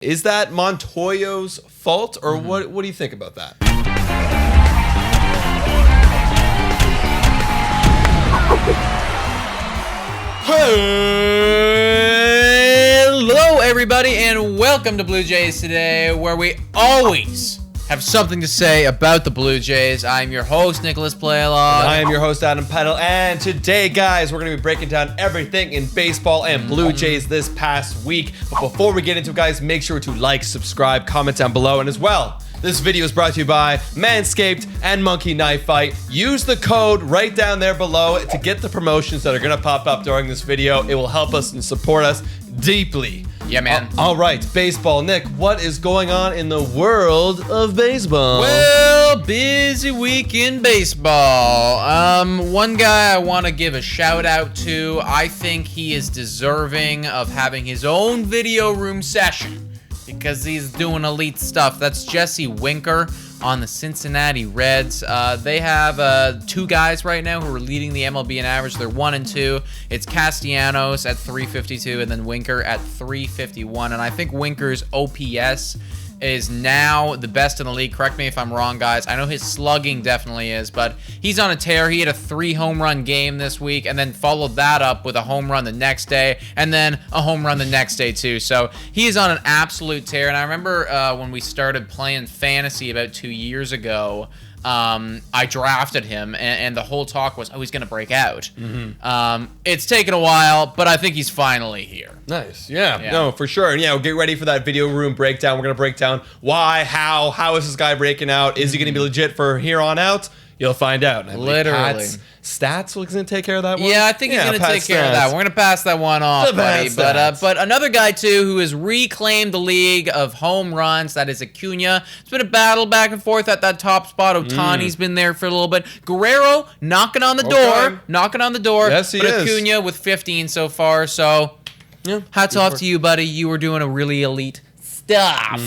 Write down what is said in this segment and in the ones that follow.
Is that Montoyo's fault, or what do you think about that? Hello, everybody, and welcome to Blue Jays Today, where we always have something to say about the Blue Jays. I'm your host, Nicholas Playalog. I am your host, Adam Peddle, and today, guys, we're going to be breaking down everything in baseball and Blue Jays this past week. But before we get into it, guys, make sure to like, subscribe, comment down below, and as well, this video is brought to you by Manscaped and Monkey Knife Fight. Use the code right down there below to get the promotions that are going to pop up during this video. It will help us and support us deeply. Yeah, man. All right, baseball. Nick, what is going on in the world of baseball? Well, busy week in baseball. One guy I want to give a shout out to. I think he is deserving of having his own video room session because he's doing elite stuff. That's Jesse Winker on the Cincinnati Reds. They have two guys right now who are leading the MLB in average. They're 1 and 2. It's Castellanos at 352 and then Winker at 351. And I think Winker's OPS is now the best in the league. Correct me if I'm wrong, guys. I know his slugging definitely is, but he's on a tear. He had a 3 home run game this week and then followed that up with a home run the next day and then a home run the next day too. So he is on an absolute tear. And I remember when we started playing fantasy about 2 years ago, I drafted him, and the whole talk was, oh, he's going to break out. It's taken a while, but I think he's finally here. Nice. Yeah. No, for sure. And yeah, we'll get ready for that video room breakdown. We're going to break down why, how is this guy breaking out? Is he going to be legit for here on out? You'll find out. And I believe Literally. Pat's Stats was going to take care of that one? Yeah, I think he's going to take care of that. We're going to pass that one off, buddy. But another guy, too, who has reclaimed the league of home runs, that is Acuna. It's been a battle back and forth at that top spot. Ohtani's been there for a little bit. Guerrero knocking on the door. Knocking on the door. Yes, he is. Acuna with 15 so far. So, hats off to you, buddy. You were doing a really elite stuff.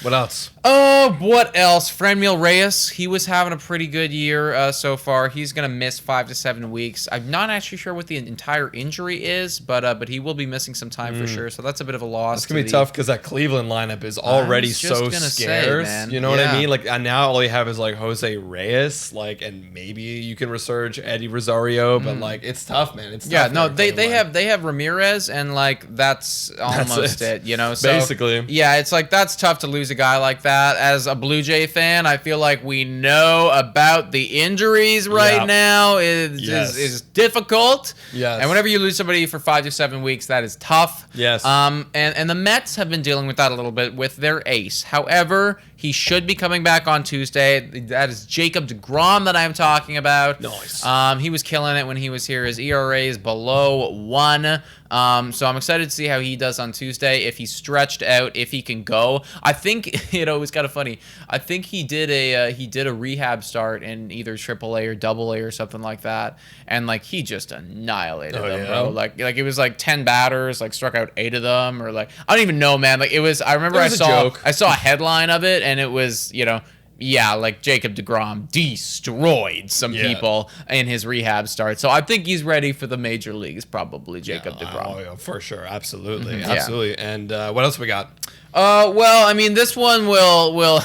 What else? Oh, what else? Franmil Reyes, he was having a pretty good year so far. He's going to miss 5 to 7 weeks. I'm not actually sure what the entire injury is, but he will be missing some time for sure. So that's a bit of a loss. It's going to be tough because that Cleveland lineup is already so scarce. You know what I mean? Like, and now all you have is like Jose Reyes, like, and maybe you can resurge Eddie Rosario, but like, it's tough, man. It's tough. Yeah, no, they have Ramirez, and like that's almost it. You know, so basically, yeah, it's like that's tough to lose a guy like that. As a Blue Jay fan, I feel like we know about the injuries right now is difficult. Yes. And whenever you lose somebody for 5 to 7 weeks, that is tough. Yes. And the Mets have been dealing with that a little bit with their ace. However, he should be coming back on Tuesday. That is Jacob deGrom that I'm talking about. Nice. He was killing it when he was here. His ERA is below 1. So I'm excited to see how he does on Tuesday. If he's stretched out, if he can go. I think it was kind of funny. I think he did a rehab start in either AAA or AA or something like that, and like he just annihilated them, bro. Like it was like 10 batters, like struck out 8 of them, or like I don't even know, man. Like it was. I remember I saw a headline of it, and it was like Jacob deGrom destroyed some people in his rehab start. So I think he's ready for the major leagues, probably, Jacob deGrom. Oh, yeah, for sure. Absolutely. Absolutely. And what else we got? Well, I mean, this one will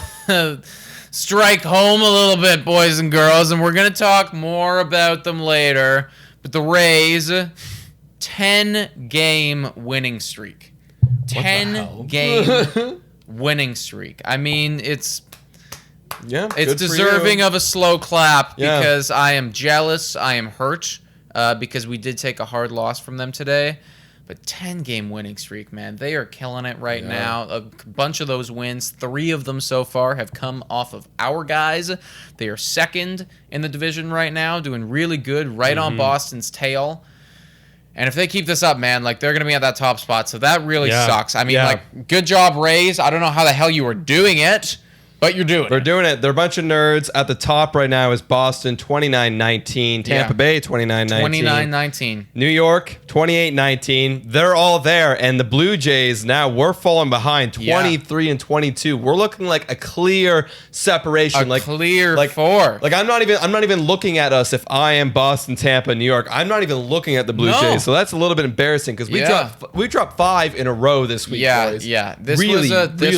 strike home a little bit, boys and girls, and we're going to talk more about them later. But the Rays, 10-game winning streak. 10-game winning streak. I mean, it's deserving of a slow clap because I am jealous. I am hurt because we did take a hard loss from them today. But 10-game winning streak, man. They are killing it right now. A bunch of those wins, 3 of them so far, have come off of our guys. They are second in the division right now, doing really good, right on Boston's tail. And if they keep this up, man, like they're going to be at that top spot. So that really sucks. I mean, like, good job, Rays. I don't know how the hell you were doing it. But you're doing We're it. doing it. They're a bunch of nerds. At the top right now is Boston, 29-19. Tampa Bay, 29-19. 29-19. New York, 28-19. They're all there. And the Blue Jays, now we're falling behind, 23-22. We're looking like a clear separation. Clear four. Like I'm not even looking at us if I am Boston, Tampa, New York. I'm not even looking at the Blue Jays. So that's a little bit embarrassing because we dropped 5 in a row this week, boys. Yeah. This really,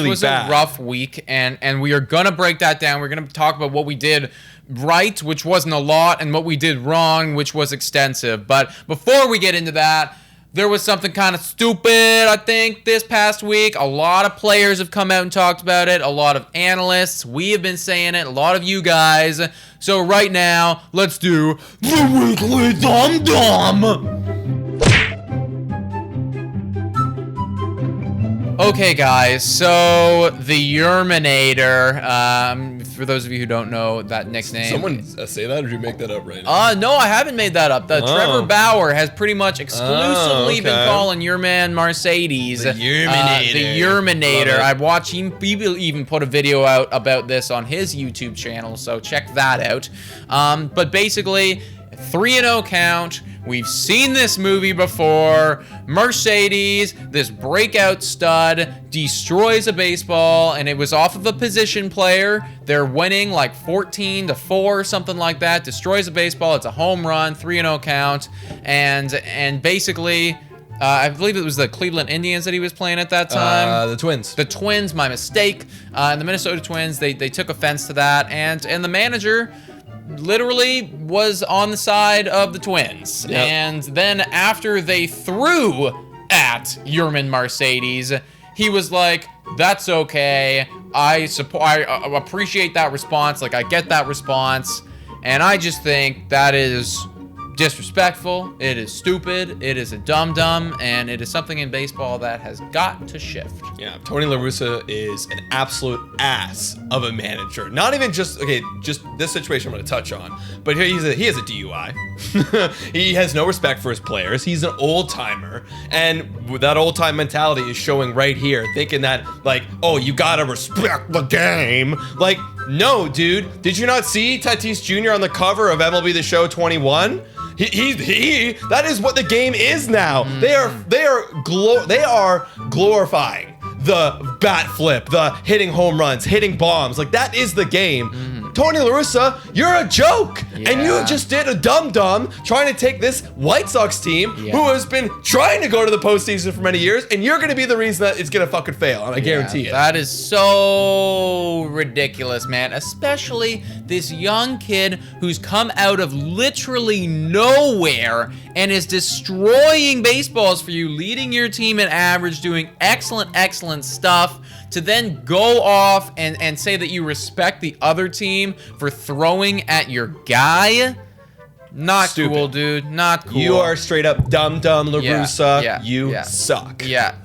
was a rough week, and we are gonna break that down. We're gonna talk about what we did right, which wasn't a lot, and what we did wrong, which was extensive. But before we get into that, there was something kind of stupid, I think, this past week. A lot of players have come out and talked about it. A lot of analysts. We have been saying it. A lot of you guys. So right now, let's do the Weekly Dum Dum. Okay, guys, so the Yerminator, for those of you who don't know that nickname. Someone say that, or did you make that up right now? No, I haven't made that up. Trevor Bauer has pretty much exclusively been calling your man Mercedes the Yerminator. The Yerminator. I've watched him even put a video out about this on his YouTube channel, so check that out. But basically, 3-0 count. We've seen this movie before. Mercedes, this breakout stud, destroys a baseball, and it was off of a position player. They're winning like 14-4, something like that. Destroys a baseball. It's a home run, 3-0 count, and basically, I believe it was the Cleveland Indians that he was playing at that time. The Twins. The Twins, my mistake. And the Minnesota Twins, they took offense to that, and the manager literally was on the side of the Twins. Yep. And then after they threw at Yermin Mercedes, he was like, that's okay. I appreciate that response. Like, I get that response. And I just think that is disrespectful. It is stupid. It is a dum-dum. And it is something in baseball that has got to shift. Yeah, Tony La Russa is an absolute ass of a manager. Not even just this situation I'm going to touch on, but he has a DUI. He has no respect for his players. He's an old-timer, and that old-time mentality is showing right here, thinking that, like, oh, you got to respect the game. Like, no, dude. Did you not see Tatis Jr. on the cover of MLB The Show 21? That is what the game is now. They are glorifying the bat flip, the hitting home runs, hitting bombs. Like, that is the game. Tony La Russa, you're a joke. Yeah. And you just did a dum-dum trying to take this White Sox team who has been trying to go to the postseason for many years, and you're going to be the reason that it's going to fucking fail, and I guarantee it. That is so ridiculous, man. Especially this young kid who's come out of literally nowhere and is destroying baseballs for you, leading your team in average, doing excellent stuff, to then go off and say that you respect the other team for throwing at your guy. Not Stupid. Cool, dude. Not cool. You are straight up dum-dum, La Russa. You suck. Yeah.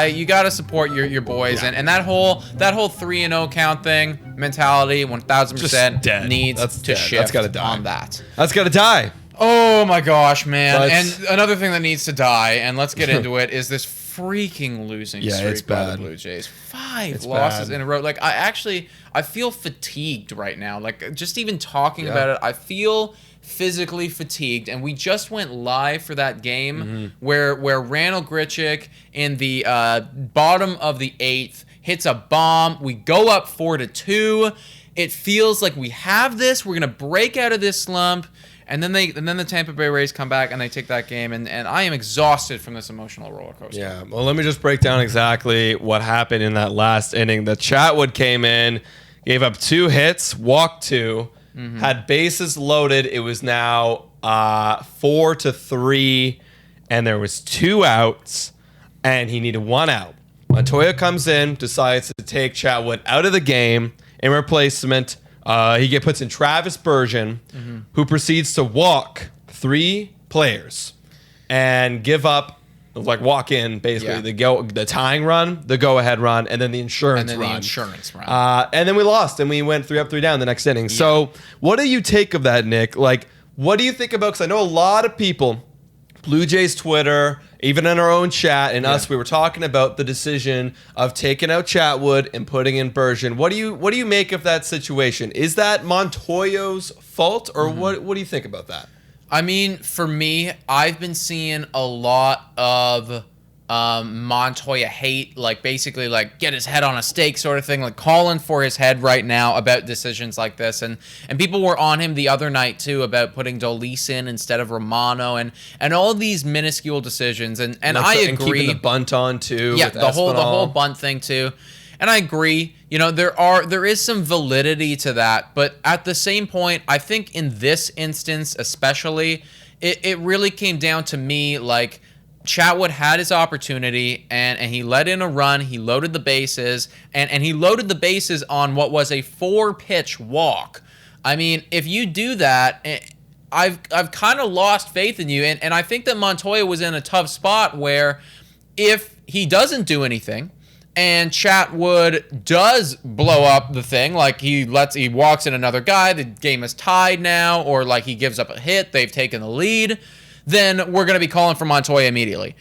You gotta support your boys, and that whole 3-0 count thing mentality, 1000% needs to shift. That's gotta die. On that. That's gotta die. Oh my gosh, man! And another thing that needs to die, and let's get into it, is this freaking losing streak by the Blue Jays. 5 losses in a row. Like, I feel fatigued right now. Like, just even talking about it, I feel physically fatigued. And we just went live for that game where Randall Grichuk in the bottom of the 8th hits a bomb. We go up 4-2. It feels like we have this. We're gonna break out of this slump. And then the Tampa Bay Rays come back and they take that game, and I am exhausted from this emotional roller coaster. Yeah, well, let me just break down exactly what happened in that last inning. The Chatwood came in, gave up 2 hits, walked 2, had bases loaded. It was now 4-3, and there was 2 outs, and he needed 1 out. Montoyo comes in, decides to take Chatwood out of the game in replacement. He puts in Travis Bergen, who proceeds to walk 3 players and give up, like, walk in basically the tying run, the go-ahead run, and then the insurance run. And then we lost, and we went 3 up, 3 down the next inning. So what do you take of that, Nick? Like, what do you think about? Because I know a lot of people Blue Jays Twitter, even in our own chat, and us, we were talking about the decision of taking out Chatwood and putting in Bergeron. What do you make of that situation? Is that Montoyo's fault, or what do you think about that? I mean, for me, I've been seeing a lot of Montoya hate, like basically like get his head on a stake sort of thing, like calling for his head right now about decisions like this, and people were on him the other night too about putting Dolis in instead of Romano, and all of these minuscule decisions, and like, I agree. And keeping the bunt on too. Yeah, with the whole bunt thing too. And I agree, you know, there is some validity to that, but at the same point, I think in this instance especially, it really came down to me like Chatwood had his opportunity and he let in a run, he loaded the bases, and he loaded the bases on what was a 4-pitch walk. I mean, if you do that, I've kind of lost faith in you, and I think that Montoya was in a tough spot where if he doesn't do anything, and Chatwood does blow up the thing, like he walks in another guy, the game is tied now, or like he gives up a hit, they've taken the lead, then we're going to be calling for Montoya immediately.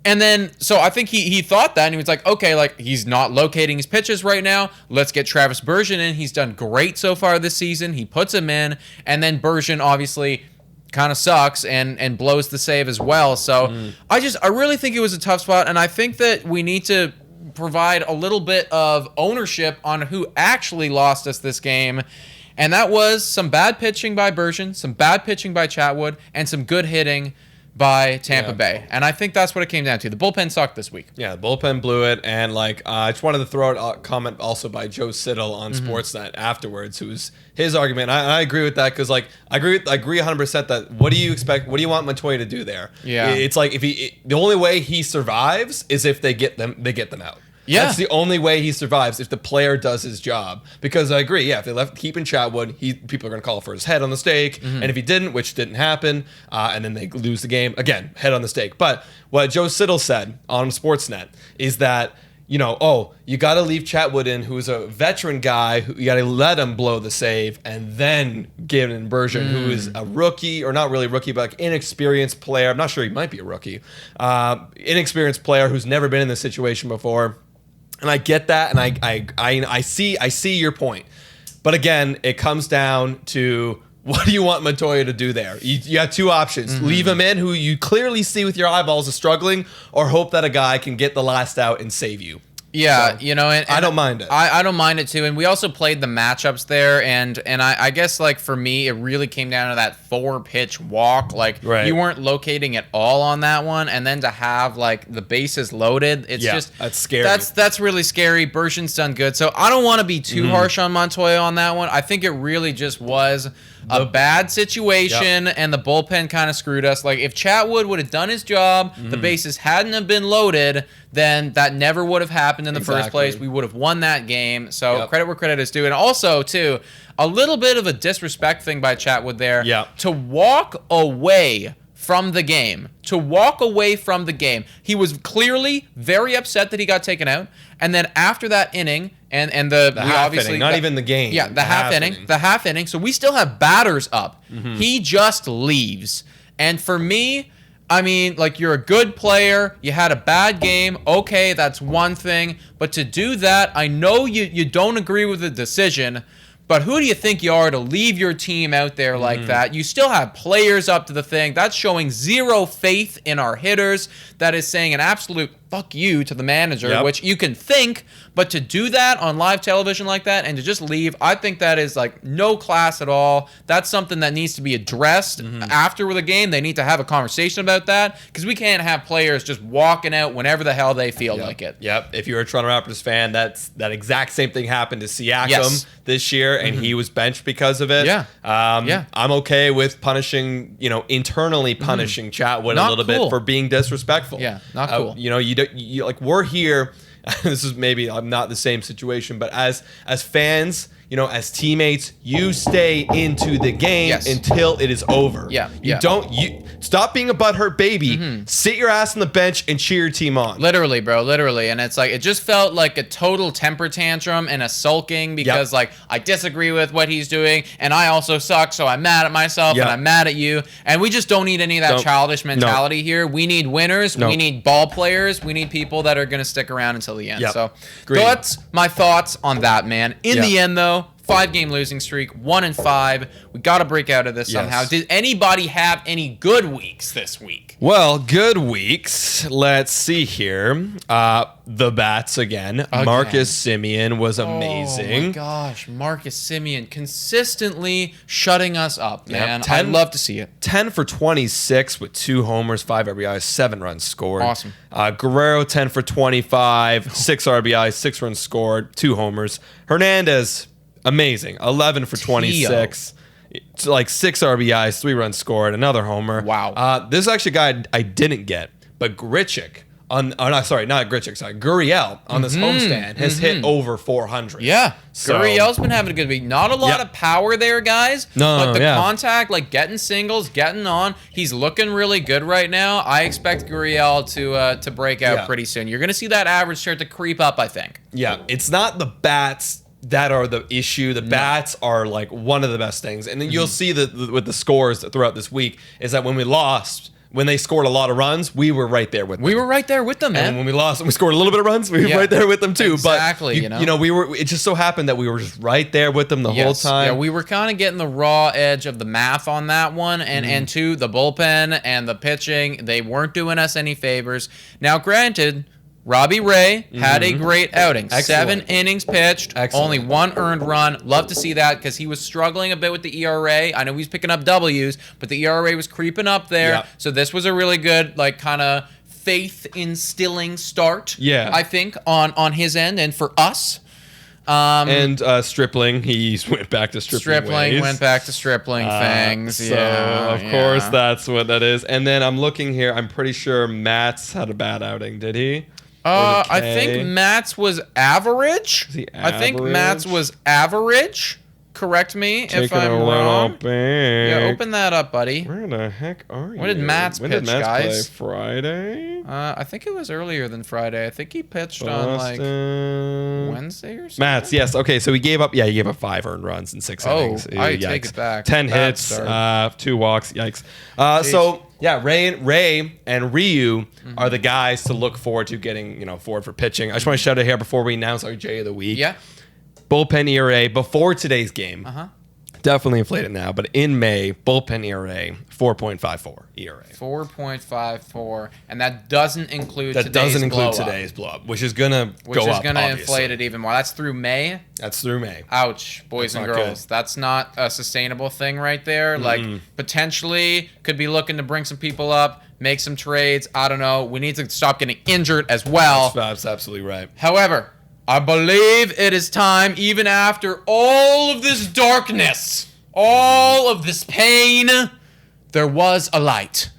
And then, so I think he thought that, and he was like, okay, like he's not locating his pitches right now, let's get Travis Bergeron in. He's done great so far this season. He puts him in, and then Bergeron obviously kind of sucks and blows the save as well. So I really think it was a tough spot, and I think that we need to provide a little bit of ownership on who actually lost us this game. And that was some bad pitching by Bergeron, some bad pitching by Chatwood, and some good hitting by Tampa Bay. And I think that's what it came down to. The bullpen sucked this week. Yeah, the bullpen blew it. And like, I just wanted to throw out a comment also by Joe Siddle on Sportsnet afterwards, who's his argument. I agree with that because like I agree 100% that what do you expect? What do you want Montoya to do there? Yeah, it's like the only way he survives is if they get them out. Yeah. That's the only way he survives, if the player does his job. Because I agree, if they left keeping Chatwood, people are going to call for his head on the stake. And if he didn't, which didn't happen, and then they lose the game, again, head on the stake. But what Joe Siddle said on Sportsnet is that, you know, you got to leave Chatwood in, who's a veteran guy, who you got to let him blow the save, and then give in Bergeron, who is a rookie, or not really rookie, but like inexperienced player. I'm not sure he might be a rookie. Inexperienced player who's never been in this situation before. And I get that, and I see your point. But again, it comes down to what do you want Montoya to do there? You have two options. Leave him in, who you clearly see with your eyeballs is struggling, or hope that a guy can get the last out and save you. Yeah, so, you know, and I don't mind it. I don't mind it too. And we also played the matchups there, and I guess like for me, it really came down to that 4-pitch walk. Like you weren't locating at all on that one, and then to have like the bases loaded, it's just that's scary. That's really scary. Bergeron's done good, so I don't want to be too harsh on Montoya on that one. I think it really just was a bad situation, and the bullpen kind of screwed us. Like if Chatwood would have done his job, the bases hadn't have been loaded, then that never would have happened in the first place. We would have won that game. So credit where credit is due. And also, too, a little bit of a disrespect thing by Chatwood there. To walk away from the game. He was clearly very upset that he got taken out. And then after that inning, and the half inning, not even the game. Yeah, the half inning. So we still have batters up. He just leaves. And for me, I mean, like, you're a good player. You had a bad game. Okay, that's one thing. But to do that, I know you don't agree with the decision, but who do you think you are to leave your team out there like that? You still have players up to the thing. That's showing zero faith in our hitters. That is saying an absolute fuck you to the manager, which you can think, but to do that on live television like that and to just leave, I think that is like no class at all. That's something that needs to be addressed after the game. They need to have a conversation about that, because we can't have players just walking out whenever the hell they feel like it. If you're a Toronto Raptors fan, that exact same thing happened to Siakam this year, and he was benched because of it. I'm okay with punishing, internally punishing Chatwood a little bit for being disrespectful. Not cool. Like, we're here. This is maybe not the same situation, but as fans, as teammates, you stay into the game until it is over. You don't stop being a butthurt baby. Sit your ass on the bench and cheer your team on. Literally, bro, literally. And it's like, it just felt like a total temper tantrum and a sulking because like I disagree with what he's doing and I also suck, so I'm mad at myself and I'm mad at you. And we just don't need any of that childish mentality here. We need winners. We need ball players. We need people that are going to stick around until the end. So that's my thoughts on that, man. In the end, though, 5-game losing streak, 1-5. We got to break out of this somehow. Did anybody have any good weeks this week? Well, good weeks. Let's see here. The bats again. Marcus Semien was amazing. Oh my gosh, Marcus Semien consistently shutting us up, man. I'd love to see it. 10 for 26 with 2 homers, 5 RBIs, 7 runs scored. Awesome. Guerrero 10 for 25, 6 RBIs, 6 runs scored, 2 homers. Hernandez, amazing, 11 for 26. It's like 6 RBIs, 3 runs scored, another homer. Wow. This is actually a guy I didn't get, but Guriel on this homestand has hit over 400. So, Gurriel's been having a good week. Not a lot of power there, guys. But the contact, like getting singles, getting on, he's looking really good right now. I expect Gurriel to break out pretty soon. You're going to see that average start to creep up, I think. Yeah, it's not the bats that are the issue. The bats are like one of the best things. And then you'll see that with the scores throughout this week is that when we lost, when they scored a lot of runs, we were right there with them. We were right there with them, man. And when we lost and we scored a little bit of runs, we were right there with them too. Exactly. But it just so happened that we were just right there with them the whole time. Yeah, we were kind of getting the raw edge of the math on that one. And two, the bullpen and the pitching, they weren't doing us any favors. Now, granted, Robbie Ray had a great outing. Excellent. 7 innings pitched, only 1 earned run. Love to see that because he was struggling a bit with the ERA. I know he was picking up W's, but the ERA was creeping up there. So this was a really good, like, kind of faith-instilling start, I think, on his end and for us. And Stripling, he went back to Stripling ways. Went back to Stripling things. So, of course, that's what that is. And then I'm looking here. I'm pretty sure Matt's had a bad outing. Did he? I think Matt's was average. I think Matt's was average. Correct me if I'm wrong. Yeah, open that up, buddy. Where the heck are you? When did Matt's pitch, guys? Play? Friday? I think it was earlier than Friday. I think he pitched on like Wednesday or something. Matt's, yes. Okay, so he gave up 5 earned runs in 6 innings. I take it back. 10 hits, 2 walks. Yikes. Ray and Ryu are the guys to look forward to getting, forward for pitching. I just want to shout out here before we announce our J of the week. Yeah. Bullpen ERA before today's game. Definitely inflated now, but in May, bullpen ERA 4.54 ERA. 4.54, and that doesn't include today's blow up, which is gonna go up. Which is gonna inflate it even more. That's through May. That's through May. Ouch, boys and girls. Good. That's not a sustainable thing right there. Like potentially could be looking to bring some people up, make some trades. I don't know. We need to stop getting injured as well. That's absolutely right. However, I believe it is time, even after all of this darkness, all of this pain, there was a light.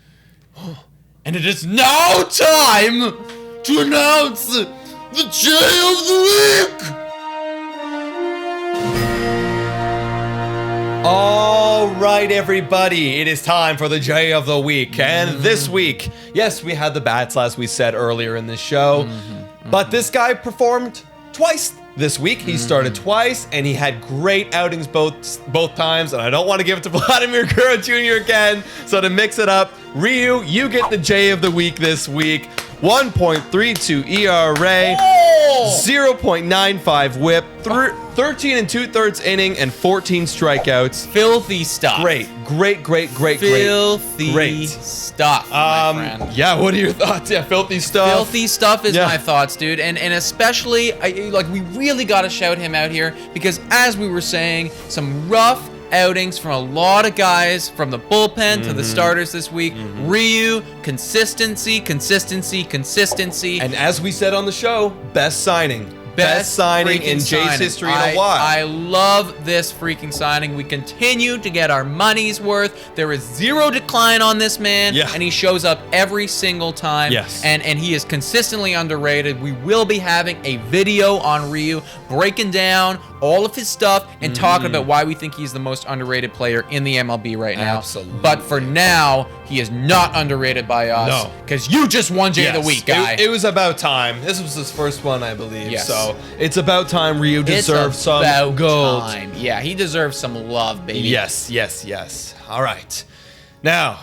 And it is now time to announce the J of the Week! All right, everybody, it is time for the J of the Week. And this week, yes, we had the bats, as we said earlier in the show, but this guy performed twice this week. He started twice, and he had great outings both times, and I don't want to give it to Vladimir Guerrero Jr. again, so to mix it up, Ryu, you get the J of the Week this week. 1.32 ERA, 0.95 whip, 13 2/3 inning, and 14 strikeouts. Filthy stuff. Great stuff, my friend. Yeah, what are your thoughts? Yeah, filthy stuff. Filthy stuff is my thoughts, dude. And especially, we really got to shout him out here because, as we were saying, some rough outings from a lot of guys from the bullpen to the starters this week. Ryu, consistency. And as we said on the show, best signing Best signing in freaking Jays signing. history in a while. I love this freaking signing. We continue to get our money's worth. There is zero decline on this man, Yeah. and he shows up every single time. Yes. And he is consistently underrated. We will be having a video on Ryu breaking down all of his stuff and talking about why we think he's the most underrated player in the MLB right now. Absolutely. But for now, he is not underrated by us. No. Because you just won Jay of the Week, guy. It was about time. This was his first one, I believe. Yes. So it's about time Ryu deserves some about gold. time. Yeah, he deserves some love, baby. Yes. All right. Now,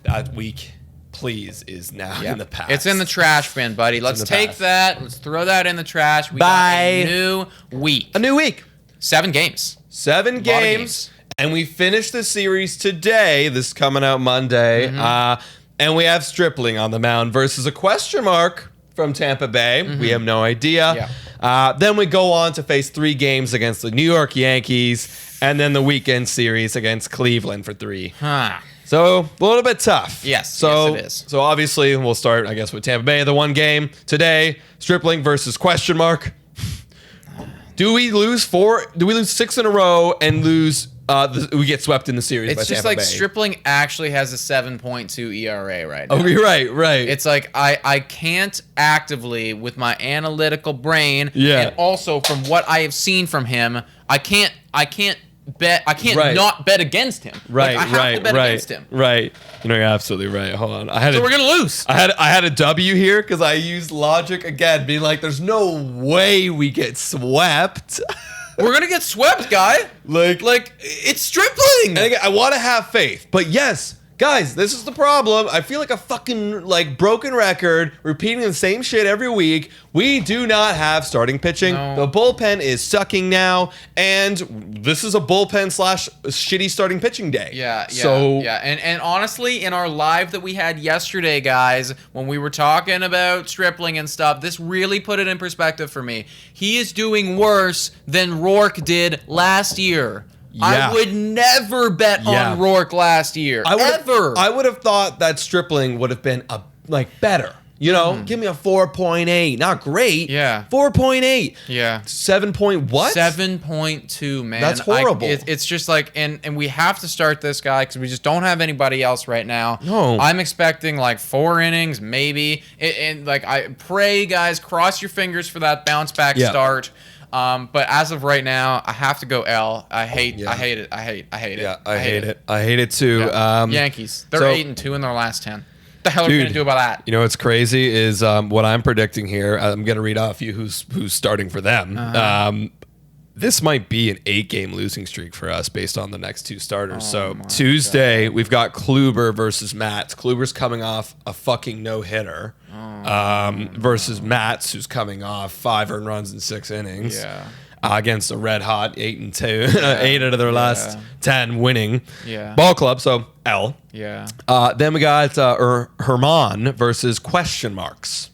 that week, please, is now in the past. It's in the trash bin, buddy. Let's the take past. that. Let's throw that in the trash. We Bye. got a new week. A new week. 7 games. 7 games. And we finished the series today. This is coming out Monday. And we have Stripling on the mound versus a question mark from Tampa Bay. We have no idea. Then we go on to face 3 games against the New York Yankees and then the weekend series against Cleveland for 3. So a little bit tough. Yes, So, yes, it is. So obviously we'll start, I guess, with Tampa Bay. The one game today, Stripling versus question mark. Do we lose 4? Do we lose 6 in a row and lose? We get swept in the series. It's by just Tampa like Bay. Stripling actually has a 7.2 ERA right now. Oh, you're right. It's like I can't actively with my analytical brain, Yeah. and also from what I have seen from him, I can't Right. not bet against him. Right, like, I have to bet against him. Right. You know, you're absolutely right. Hold on. So we're gonna lose. I had a W here because I used logic again, being like, "There's no way we get swept." We're gonna get swept, guy. Like it's Stripling. And again, I want to have faith, but yes, guys, this is the problem. I feel like a fucking broken record, repeating the same shit every week. We do not have starting pitching. No. The bullpen is sucking now, and this is a bullpen / shitty starting pitching day. Yeah. So And honestly, in our live that we had yesterday, guys, when we were talking about Stripling and stuff, this really put it in perspective for me. He is doing worse than Rourke did last year. Yeah. I would never bet on Rourke last year. I would have thought that Stripling would have been better. You know, give me a 4.8. Not great. Yeah. 4.8. Yeah. 7 point what? 7.2, man. That's horrible. It's just like, and we have to start this guy because we just don't have anybody else right now. No. I'm expecting 4 innings, maybe. And I pray, guys, cross your fingers for that bounce back start. But as of right now, I have to go L. I hate it. Yeah, I hate it. I hate it too. Yeah. Yankees. They're 8-2 in their last 10. What the hell are we gonna do about that? You know what's crazy is what I'm predicting here. I'm gonna read off you who's starting for them. This might be an 8-game losing streak for us based on the next 2 starters. So Tuesday we've got Kluber versus Matz. Kluber's coming off a fucking no-hitter versus Matz, who's coming off 5 earned runs in 6 innings. Yeah. Against a red hot 8-2, 8 out of their last 10 winning. Yeah. Ball club, so L. Yeah. Then we got Herman versus question marks.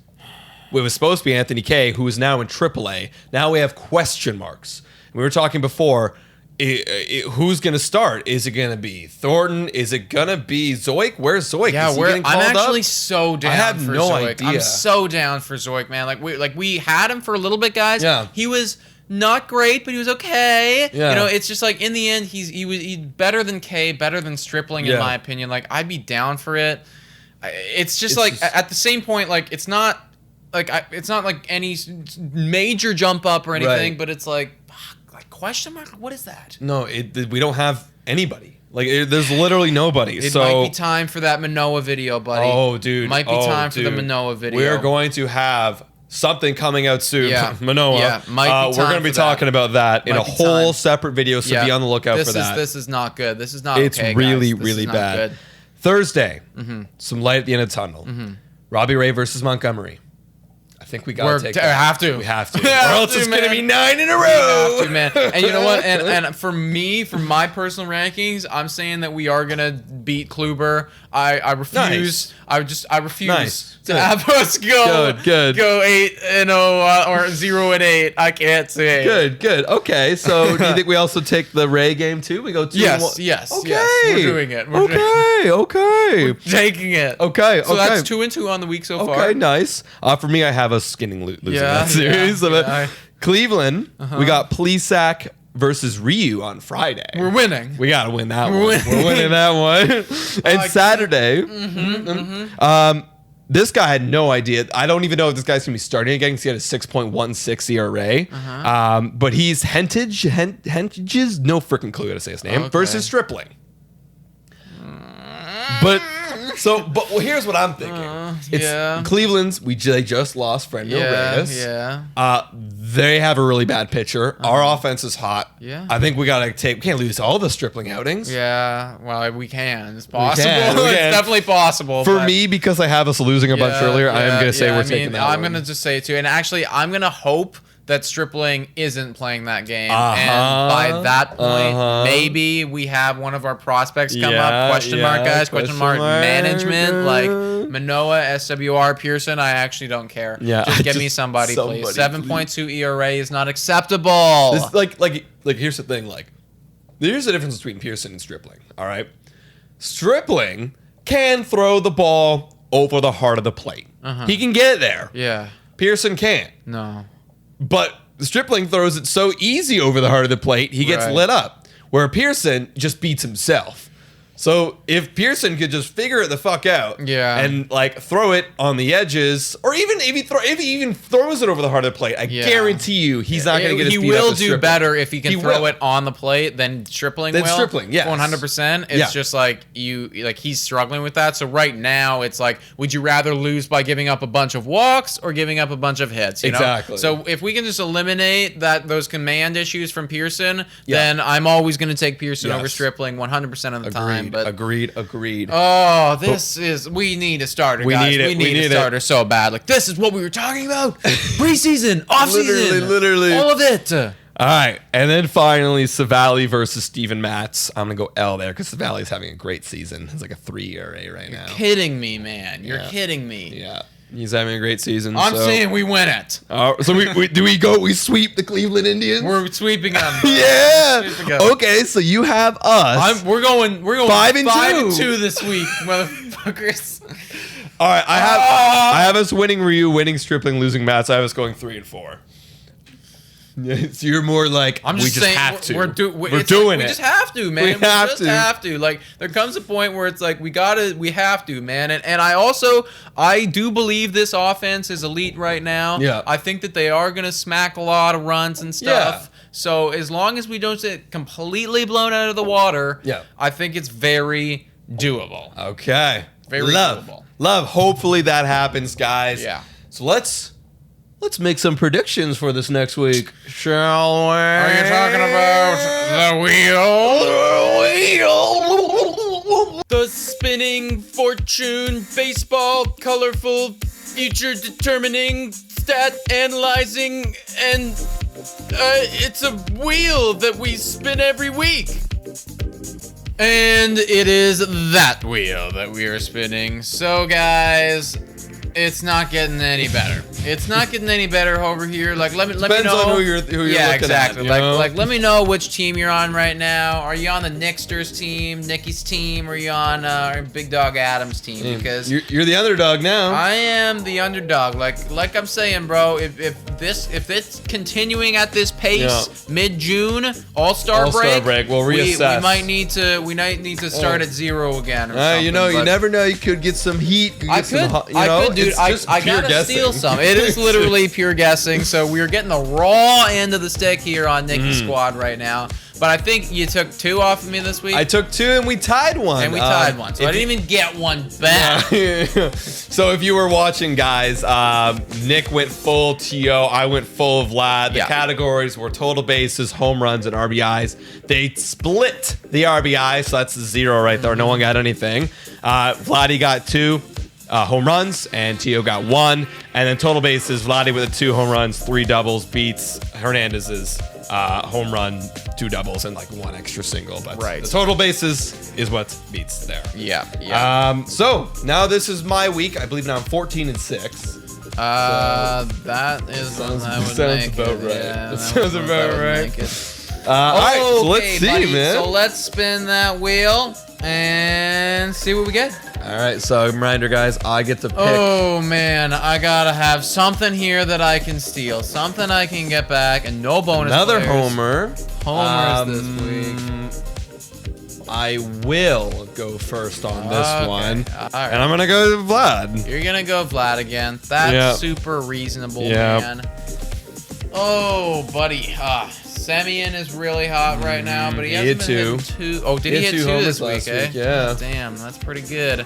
It was supposed to be Anthony K, who is now in AAA. Now we have question marks. We were talking before, who's going to start? Is it going to be Thornton? Is it going to be Zoik? Where's Zoik? Yeah, is he getting called I'm actually up? so down I have for no Zoik. idea. I'm so down for Zoik, man. We had him for a little bit, guys. Yeah. He was not great, but he was okay. Yeah. You know, it's just in the end, he's better than K, better than Stripling in my opinion. I'd be down for it. It's just at the same point, it's not it's not any major jump up or anything, but it's question mark. What is that? No, we don't have anybody. There's literally nobody. It might be time for that Manoa video, buddy. Oh, dude. Might be time for the Manoa video. We're going to have something coming out soon. Yeah. Manoa. Yeah, might be time we're going to be for talking about that in a whole separate video, so be on the lookout for that. This is not good. This is not It's okay, really, guys. This really is not bad. good. Thursday, some light at the end of the tunnel. Robbie Ray versus Montgomery. I think we got to take that. Have to. We have to. We have or else to, it's going to man. be 9 in a row. We have to, man. And you know what? And for me, for my personal rankings, I'm saying that we are gonna beat Kluber. I refuse. Nice. I refuse Nice. to have us go Good. go 8-0 or 0-8. I can't say. Good. Okay, so do you think we also take the Ray game too? We go 2-1. Yes. Okay. Yes. We're doing it. Okay. Taking it. Okay. So that's 2-2 on the week so far. Okay, nice. For me, I have us skinning losing that series. Yeah. Cleveland, we got Plesac versus Ryu on Friday. We're winning. We gotta win that one. We're winning that one. And Saturday, this guy had no idea. I don't even know if this guy's gonna be starting again because he had a 6.16 ERA. But he's Hentages, no freaking clue how to say his name, versus Stripling. But here's what I'm thinking. It's Cleveland's. They just lost Fernando Reyes. They have a really bad pitcher. Our offense is hot. I think we can't lose all the Stripling outings. Well, we can. It's possible. It's definitely possible. For me, because I have us losing a bunch earlier, I am gonna say we're taking that. I'm gonna just say it too. And actually, I'm gonna hope that Stripling isn't playing that game. And by that point, maybe we have one of our prospects come up. Question mark, guys. Question mark. Management, like Manoah, SWR, Pearson. I actually don't care. Just give me somebody please. 7.2 ERA is not acceptable. This, like here's the thing. Here's the difference between Pearson and Stripling. All right, Stripling can throw the ball over the heart of the plate. He can get there. Pearson can't. No. But Stripling throws it so easy over the heart of the plate, he gets lit up. Where Pearson just beats himself. So if Pearson could just figure it the fuck out, and throw it on the edges, or even if he even throws it over the heart of the plate, I guarantee you he's not going to get his beat up. He will do better if he can throw it on the plate than Stripling will. Stripling, yes. 100%. It's just he's struggling with that. So right now it's would you rather lose by giving up a bunch of walks or giving up a bunch of hits? You know? So if we can just eliminate those command issues from Pearson, then I'm always going to take Pearson over Stripling 100% of the time. But Agreed. Oh, we need a starter, guys. We need a starter so bad. This is what we were talking about. Preseason, offseason. Literally. All of it. All right. And then finally, Savali versus Steven Matz. I'm going to go L there because Savali's having a great season. It's like a 3 ERA right now. You're kidding me, man. You're kidding me. Yeah. He's having a great season. I'm saying we win it. So we sweep the Cleveland Indians? We're sweeping them. Okay, so you have us. We're going 5-2 this week, motherfuckers. All right, I have us winning Ryu, winning Stripling, losing Mats. I have us going 3-4. So you're more I'm just saying, have to. We're doing it. We just have to, man. We just have to. There comes a point where it's we have to, man. And I do believe this offense is elite right now. I think that they are going to smack a lot of runs and stuff. So as long as we don't get completely blown out of the water, I think it's very doable. Okay. Very doable. Love. Hopefully that happens, guys. So let's make some predictions for this next week, shall we? Are you talking about the wheel? The spinning fortune, baseball, colorful, future determining, stat analyzing, and it's a wheel that we spin every week. And it is that wheel that we are spinning. So, guys, it's not getting any better. It's not getting any better over here. Let me know. Depends on who you're looking exactly. at. Let me know which team you're on right now. Are you on the Nixter's team, Nikki's team, or are you on Big Dog Adams' team? Because you're the underdog now. I am the underdog. Like I'm saying, bro. If it's continuing at this pace, mid-June, All-Star break, we'll reassess. We might need to start at 0 again. Or something, you never know. You could get some heat. I could, dude. I gotta steal some. It is literally pure guessing. So we're getting the raw end of the stick here on Nikki's squad right now. But I think you took 2 off of me this week. I took 2 and we tied 1. So I didn't even get 1 back. So if you were watching, guys, Nick went full TO. I went full Vlad. The categories were total bases, home runs, and RBIs. They split the RBI, so that's 0 right there. No one got anything. Vladdy got 2. Home runs, and Tio got 1. And then total bases, Vladdy with 2 home runs, 3 doubles, beats Hernandez's home run, 2 doubles, and 1 extra single. But the total bases is what beats there. So now this is my week. I believe now I'm 14-6. That is sounds about right. That sounds about right. All right, so let's see, buddy. man. So let's spin that wheel and see what we get. All right, so reminder, guys, I get to pick. Oh, man. I got to have something here that I can steal. Something I can get back, and no bonus Another players. homer. Homers this week. I will go first on this one. All right. And I'm going to go to Vlad. You're going to go Vlad again. That's super reasonable, man. Oh, buddy. Semyon is really hot right now, but he hasn't been hitting two. Oh, did he hit two this week, eh? Yeah. Damn, that's pretty good.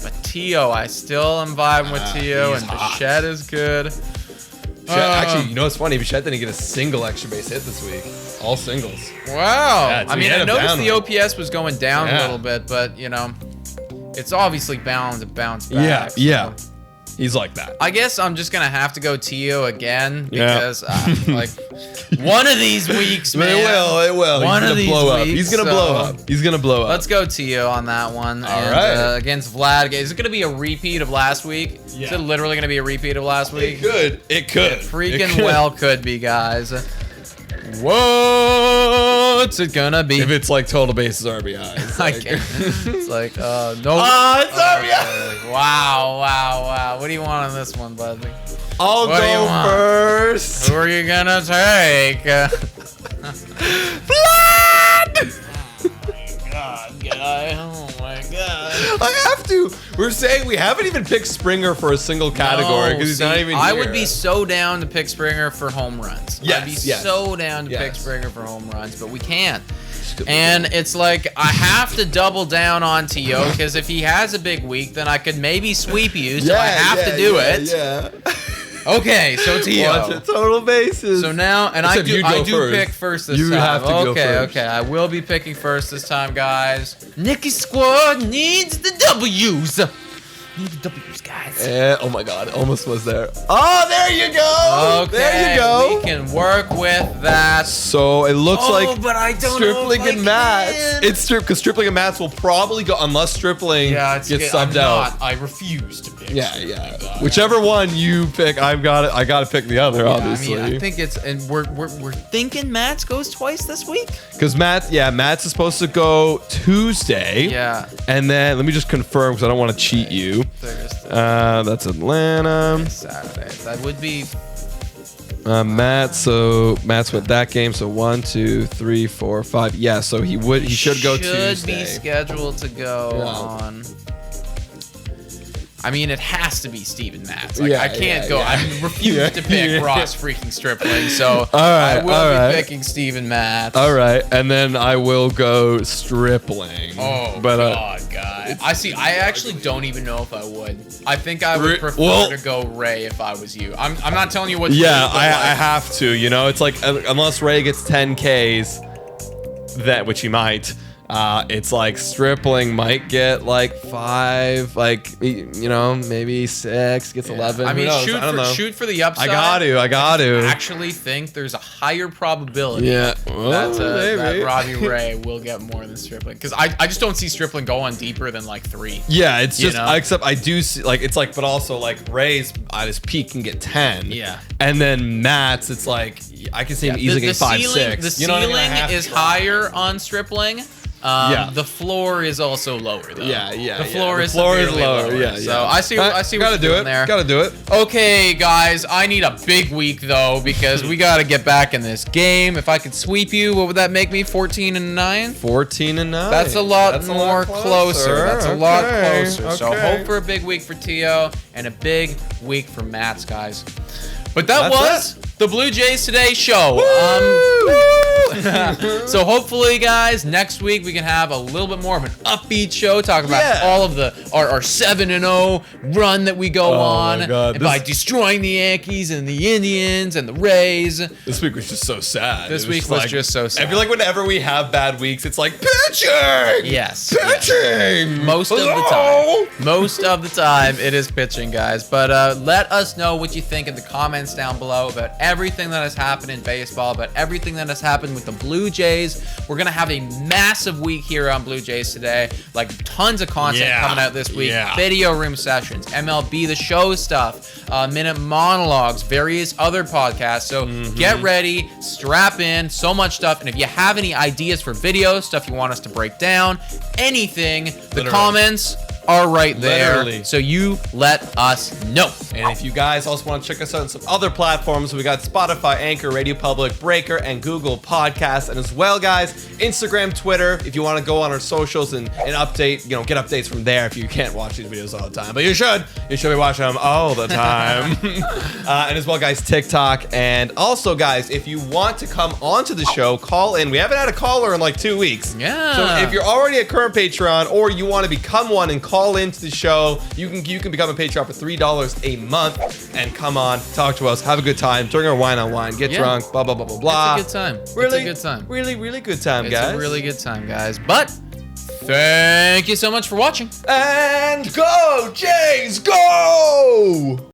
But Tio, I still am vibing with Tio, and Bichette is good. Actually, you know what's funny? Bichette didn't get a single extra base hit this week. All singles. Wow. Yeah, I mean, I noticed the OPS was going down a little bit, but, you know, it's obviously bound to bounce back. Yeah. He's like that. I guess I'm just going to have to go Tio again because, like, one of these weeks, man. It will. One of these weeks. He's going to blow up. He's going to blow up. Let's go Tio on that one. All right. Against Vlad. Is it going to be a repeat of last week? Yeah. Is it literally going to be a repeat of last week? It could. It freaking well could be, guys. What's it gonna be? If it's like total bases RBI. I can't. It's like, no. It's RBI. Wow. What do you want on this one, buddy? I'll go first. Who are you gonna take? Vlad! Oh my god. I have to. We're saying we haven't even picked Springer for a single category because he's not even here. I would be so down to pick Springer for home runs. Yes, I'd be so down to pick Springer for home runs, but we can't. And it's like I have to double down on Tio because if he has a big week, then I could maybe sweep you. So I have to do it. Yeah. Okay, so Tio. Watch it, total bases. So now, and I do pick first this time. You have to go first. Okay, I will be picking first this time, guys. Nicky squad needs the W's. Need the W's, guys. Oh my God, almost was there. Oh, there you go. Okay, there you go. We can work with that. So it looks like but I don't Stripling know if and I Mats. can. It's because Stripling and Mats will probably go unless Stripling gets subbed out. I refuse to pick. Yeah. Whichever one you pick, I gotta pick the other, obviously. I mean, I think it's, and we're thinking Mats goes twice this week. Because Mats is supposed to go Tuesday. Yeah. And then let me just confirm because I don't want to cheat you. That's Atlanta. Saturday. That would be. Mats went that game. So 1, 2, 3, 4, 5. Yeah. So he should go Tuesday. Should be scheduled to go on. I mean, it has to be Steven Mats. Like, I can't go. I refuse to pick Ross freaking Stripling. So I will be picking Steven Mats. All right, and then I will go Stripling. Oh, God. I actually don't even know if I would. I think I would prefer to go Ray if I was you. I'm not telling you what to do. Yeah, I have to. You know, it's like unless Ray gets 10 Ks, which he might. It's like Stripling might get like 5, like, you know, maybe 6, gets 11. I mean, shoot for the upside. I got to. I actually think there's a higher probability that Robbie Ray will get more than Stripling. Because I just don't see Stripling going deeper than like 3. Yeah, it's just, except I do see, like, it's like, but also like Ray's at his peak can get 10. Yeah. And then Matt's, it's like, I can see him easily getting 5, 6. The ceiling is higher on Stripling. The floor is also lower though. The floor is lower. Yeah. So I see what you're doing there. Gotta do it. Okay, guys, I need a big week though because we gotta get back in this game. If I could sweep you, what would that make me? 14-9. 14-9. That's a lot more closer. That's a lot closer. Okay. So hope for a big week for Tio and a big week for Mats, guys. But that was the Blue Jays Today show. So hopefully, guys, next week we can have a little bit more of an upbeat show, talk about all of our 7-0 run that we go on by destroying the Yankees and the Indians and the Rays. This week was just so sad. This week was just so sad. I feel like whenever we have bad weeks, it's like pitching. Yes, pitching. Most of the time, it is pitching, guys. But let us know what you think in the comments down below about everything that has happened in baseball, about everything that has happened with the Blue Jays. We're gonna have a massive week here on Blue Jays Today, like tons of content coming out this week. Video room sessions, MLB The Show stuff, minute monologues, various other podcasts. So get ready, strap in, so much stuff. And if you have any ideas for videos, stuff you want us to break down, anything, the comments are right there. Literally. So you let us know. And if you guys also want to check us out on some other platforms, we got Spotify, Anchor, Radio Public, Breaker, and Google Podcasts. And as well, guys, Instagram, Twitter, if you want to go on our socials and update, get updates from there if you can't watch these videos all the time. But you should be watching them all the time. And as well, guys, TikTok. And also, guys, if you want to come onto the show, call in. We haven't had a caller in like 2 weeks. Yeah. So if you're already a current Patreon or you want to become one and call into the show, you can become a Patreon for $3 a month and come on, talk to us, have a good time, drink our wine on wine, get drunk, blah, blah, blah, blah, blah. It's a good time. Really, it's a good time. Really, really good time, It's guys. a really good time, guys. But thank you so much for watching. And go, Jays, go!